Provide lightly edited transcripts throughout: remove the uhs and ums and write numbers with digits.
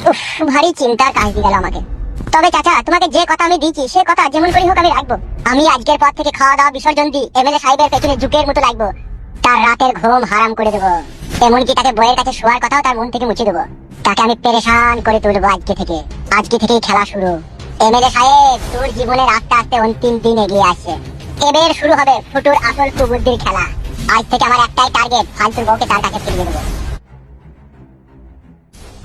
উফ, ভারী চিন্তার কাজ দিয়ে গেল আমাকে। তবে চাচা, তোমাকে যে কথা আমি দিয়েছি সে কথা যেমন করেই হোক আমি রাখবো। আমি আজকের পর থেকে খাওয়া দাওয়া বিসর্জন দিই, এমএলএ সাহেবের পেছনে যুগের মতো লাগবো। তার রাতের ঘুম হারাম করে দেবো। এমনকি তাকে বইয়ের কাছে শোয়ার কথাও তার মন থেকে মুছে দেবো। তাকে আমি পেরেশান করে তুলবো আজকে থেকেই খেলা শুরু। এমএলএ সাহেব, তোর জীবনের আস্তে আস্তে অন্তিম দিন এগিয়ে আসছে। এবার শুরু হবে ফুটুর আসল কুবুদ্ধির খেলা। আজ থেকে আমার একটাই টার্গেট, ফালতুর বউকে তার কাছে ফিরিয়ে দেবো।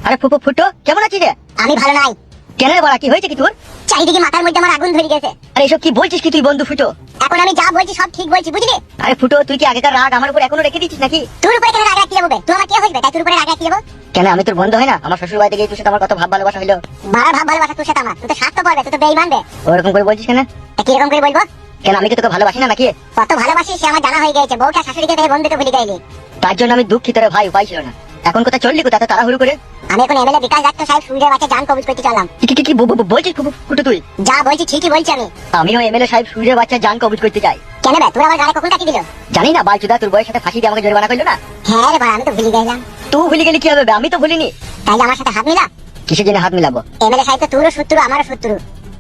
আরে ফুটো কেমন আছিস রে? আমি ভালো নাই। কেন রে বড়া, কি হয়েছে কি তোর? চারিদিকে মাথার মধ্যে আমার আগুন ধরে গেছে। আরে এসব কি বলছিস কি তুই বন্ধু ফুটো? এখন আমি যা বলছি সব ঠিক বলছি, বুঝলি? আরে ফুটো, তুই কি আগেকার রাগ আমার উপর এখনো রেখে দিচ্ছিস নাকি? তোর উপরে কেন রাগ রাখতে যাবো? তুই আমার কি হইবে তাই তোর উপরে রাগ রাখতে যাবো? কেন, আমি তোর বন্ধু হয় না? আমার শ্বশুর বাড়িতে গিয়ে তোর সাথে আমার কত ভাব ভালোবাসা হইলো। মারা ভাব ভালোবাসা তোর সাথে আমার, তুই তো স্বার্থ পড়বে, তুই তো বেঈমান বে। ওরকম করে বলছিস কেন? কিরকম করে বলবো? কেন, আমি কি তোকে ভালোবাসি না নাকি? কত ভালোবাসিস সে আমার জানা হয়ে গেছে। বউটা শাশুড়িকে দেখে বন্ধুকে ভুলে গেলি। তার জন্য আমি দুঃখিত রে ভাই, উপায় ছিল না। এখন কোথায় চললি, কোথায় তাড়াহুড়ো করে? আমি এখন এমএলএ বিকাশ দত্ত সাহেব সূর্যের বাচ্চা জান কবজ করতে চললাম। কি বলছিস ফুটো তুই? যা বলছি ঠিকই বলছি আমি। আমিও এমএলএ সাহেব সূর্যের বাচ্চা জান কবজ করতে চাই। কেন বে, তোর আমার গায়ে কখন কাটি দিল? জানি না, বালচুদা তোর বউয়ের সাথে ফাঁসি দিয়ে আমাকে জরিমানা করলো না? হ্যাঁ রে ভাই, আমি তো ভুলে গেলাম। তুই ভুলে গেলি কি হবে বে? আমি তো ভুলিনি। তাইলে আমার সাথে হাত মিলা। কিসের জন্য হাত মিলাবো? এমএলএ সাহেব তো তোরও শত্রু আমারও শত্রু।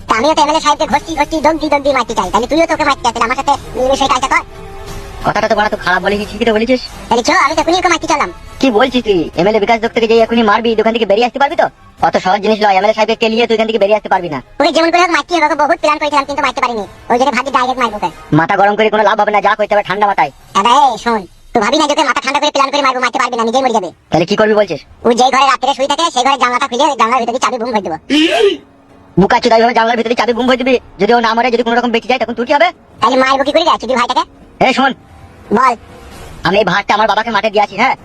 তা আমিও তো এমএলএ সাহেবকে ঘষি দগদি মারতে চাই। তাহলে তুইও তোকে মারতে আসলে আমার সাথে মিলেমিশে কাজটা কর। কথাটা তো বড় তো খারাপ বলেছিস, ঠিকই তো বলেছিস। তাহলে চল, আমি তো এখনই ওকে মারতে চললাম। কি বলছিস তুই? এমএলএ বিকাশ দত্তকে যে এখনই মারবি, দোকান থেকে বেরিয়ে আসতে পারবি তো? অত সহজ জিনিস নয়, এমএলএ সাহেবকে কেলিয়ে তুই এখান থেকে বেরিয়ে আসতে পারবি না। ওকে যেমন করে হোক মারতে হবে, ওকে বহুত প্ল্যান করেছিলাম কিন্তু মারতে পারিনি। ওই জন্য ভাবছি ডাইরেক্ট মারবো ওকে। মাথা গরম করে কোনো লাভ হবে না, যা করতে হবে ঠান্ডা মাথায়। দাদা এই শোন, তুই ভাবি না যে ওকে মাথা ঠান্ডা করে প্ল্যান করে মারবো, মারতে পারবি না, নিজেই মরে যাবে। তাহলে কি করবি বলছিস? ও যেই ঘরে রাত্রে শুয়ে থাকে সেই ঘরে জানলাটা খুলে জানলার ভিতরে চাবি বুম ভরে দেবো। বুকা চুদাই ভাবে জানলার ভিতরে চাবি গুম হয়ে দিবি। যদি ও না মরে, যদি কোনো রকম বেঁচে যায়, তখন তুই কি হবে? তাহলে মারবো কি করে রে চুদির ভাইটাকে? এই শোন, বল। আমি এই ভাতটা আমার বাবাকে মাঠে দিয়ে আসি, হ্যাঁ?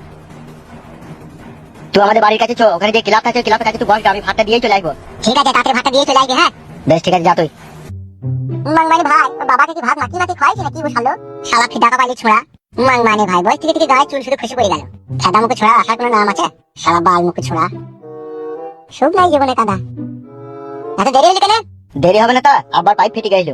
তুই আমাদের বাড়ির কাছে চো, ওখানে যে ক্লাব আছে ক্লাবের কাছে তুই বসবি, আমি ভাতটা দিয়ে চলে আসবো। ঠিক আছে, তাড়াতাড়ি ভাতটা দিয়ে চলে আসবি। হ্যাঁ বেশ ঠিক আছে, যা তুই। মাংমানি ভাই, তোর বাবাকে কি ভাত মাটি খাওয়াইছি নাকি বসালো? শালা ফিদাকা পাইলি ছোড়া। মাংমানি ভাই, বয়স থেকে গায়ে চুল শুধু খসে পড়ে গেল। সাদা মুখে ছোড়া আসার কোনো নাম আছে? শালা বাল মুখে ছোড়া, সুখ নাই জীবনে কাদা। এত দেরি হলি কেন? দেরি হবে না তা, আবার পাইপ ফেটে গেল।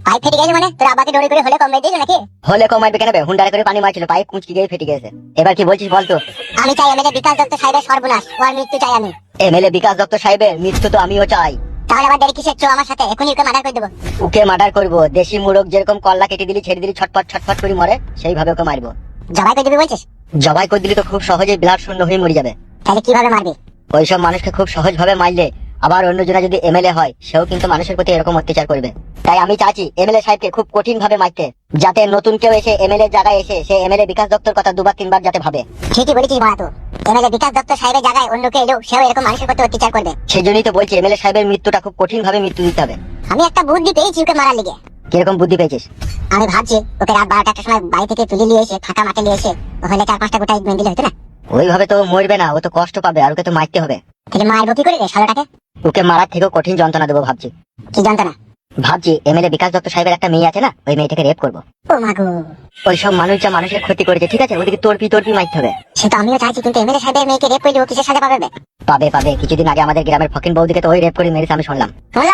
পাইপ ফেটে গেছে মানে? তোর আব্বাকে ডরে করে হলে কমে দিল নাকি? হলে কমাইবে কেন বে? হুন্ডারে করে পানি মারছিল, পাইপ কুঁচকি গিয়ে ফেটে গেছে। এবার কি বলছিস বল তো? আমি চাই এমএলএ বিকাশ দত্ত সাহেবের সর্বনাশ, ওর মৃত্যু চাই আমি। এমএলএ বিকাশ দত্ত সাহেবের মৃত্যু তো আমিও চাই। তাহলে আবার দেরি কিসের? চো আমার সাথে, এখনই ওকে মার্ডার করে দেবো। ওকে মার্ডার করবো। দেশি মুরগ যেরকম কল্লা কেটে দিলি ছেড়ে দিলি ছটফট করে মরে, সেইভাবে ওকে মারবো। জবাই করে দিবি বলছিস? জবাই করে দিলি তো খুব সহজেই ব্লাড শূন্য হয়ে মরে যাবে। তাহলে কিভাবে মারবি? ওইসব মানুষকে খুব সহজ ভাবে মারলে আবার অন্যজনা যদি এমএলএ হয়, সেও কিন্তু মানুষের প্রতি এরকম অত্যাচার করবে। তাই আমি চাচ্ছি এমএলএ সাহেবকে খুব কঠিন ভাবে মারতে, যাতে নতুন কেউ এসে এমএলএ জায়গায় এসে সে এমএলএ বিকাশ দত্তর কথা দুবার তিনবার যাতে ভাবে। ঠিকই বলেছিস মা, তো এমএলএ বিকাশ দত্ত সাহেবের জায়গায় অন্য কেউ এলেও সেও এরকম মানুষের প্রতি অত্যাচার করবে। সেই জন্যই তো বলছি এমএলএ সাহেবের মৃত্যুটা খুব কঠিন ভাবে মৃত্যু দিতে হবে। আমি একটা বুদ্ধি পেয়েছি ওকে মারার লিগে। কিরকম বুদ্ধি পেয়েছিস? আমি ভাবছি ওকে রাত 12টার সময় বাড়ি থেকে তুলে নিয়ে এসে ফাঁকা মাঠে নিয়ে এসে হলে 4-5টা গোটাই মেরে দিলে হতো না? ওইভাবে তো মরবে না, ও তো কষ্ট পাবে, আর ওকে তো মারতে হবে। তাহলে মারবো কি করে রে শালাটাকে? ওকে মারার থেকেও কঠিন যন্ত্রণা দেবো ভাবছি। কি যন্ত্রণা? ভাবছি এমএলএ বিকাশ দত্ত সাহেবের একটা মেয়ে আছে না, ওই মেয়েটাকে রেপ করবো। ও মা গো, ওইসব মানুষ যা মানুষের ক্ষতি করেছে, ঠিক আছে, ওদিকে তর্পি মারতে হবে। সে তো আমিও চাইছি, কিন্তু এমএলএ সাহেবের মেয়েকে রেপ করলে ও কিসের সাজা পাবে? পাবে। কিছুদিন আগে আমাদের গ্রামের ফকিন বৌদিকে তো ওই রেপ করে মেরেছে, আমি শুনলাম।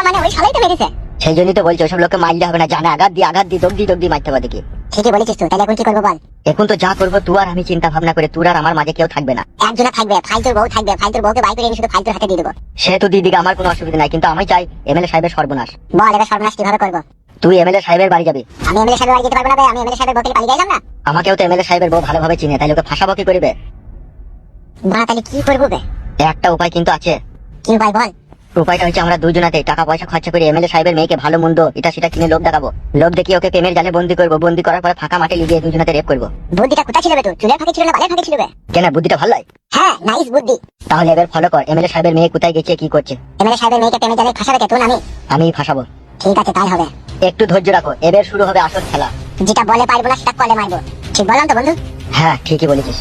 মানে ওই শালাই তো মেরেছে? সেই জন্যই তো বলছি ওইসব লোককে মারলে হবে না, জানে আঘাত দিয়ে দগদি মারতে হবে দেখি। ঠিকই বলেছিস তুই। তাহলে এখন কি করবো বল? এখন তো যা করবো তুই আর আমি চিন্তা ভাবনা করে, তোর আর আমার মাঝে কেউ থাকবে না। একজনা থাকবে, ফালতুর বউ থাকবে। ফালতুর বউকে বাই করে এনে শুধু ফালতুর হাতে দিয়ে দেবো। সে তো দিদিকে আমার কোনো অসুবিধা নাই, কিন্তু আমি চাই এমএলএ সাহেবের সর্বনাশ। বল এবার সর্বনাশ কিভাবে করবো? তুই এমএলএ সাহেবের বাড়ি যাবি। আমি এমএলএ সাহেবের বাড়ি যেতে পারবো না ভাই, আমি এমএলএ সাহেবের বউকে পালিয়ে গেলাম না। আমাকেও তো এমএলএ সাহেবের বউ ভালোভাবে চিনে, তাই ওকে ফাঁসাবো কি করিবে? বা তাহলে কি করবো বে? একটা উপায় কিন্তু আছে। কি উপায় বল? উপায়টা হচ্ছে আমরা দুজনাতে টাকা পয়সা খরচা করে এমএলএ সাহেবের মেয়েকে ভালো মন্দ এটা সেটা কিনে লোভ দেখাবো। লোভ দেখিয়ে ওকে প্রেমের জালে বন্দি করবো। বন্দি করার পরে ফাঁকা মাঠে লিগিয়ে দুজনাতে রেপ করবো। বুদ্ধিটা কোথায় ছিল বে তোর? চুলের ফাঁকে ছিল না বালের ফাঁকে ছিল বে? কেন, বুদ্ধিটা ভালো লাগে? হ্যাঁ, নাইস বুদ্ধি। তাহলে এবার ফলো কর, এমএলএ সাহেবের মেয়ে কোথায় গেছে কি করছে। এমএলএ সাহেবের মেয়েকে প্রেমে জালে ফাঁসাবে কে? তুই না আমি? আমি ফাঁসাবো। ঠিক আছে, তাই হবে। একটু ধৈর্য রাখো, এবার শুরু হবে আসল খেলা। যেটা বলে পারবো না সেটা কলে মারবো। ঠিক বললাম তো বন্ধু? হ্যাঁ ঠিকই বলেছিস।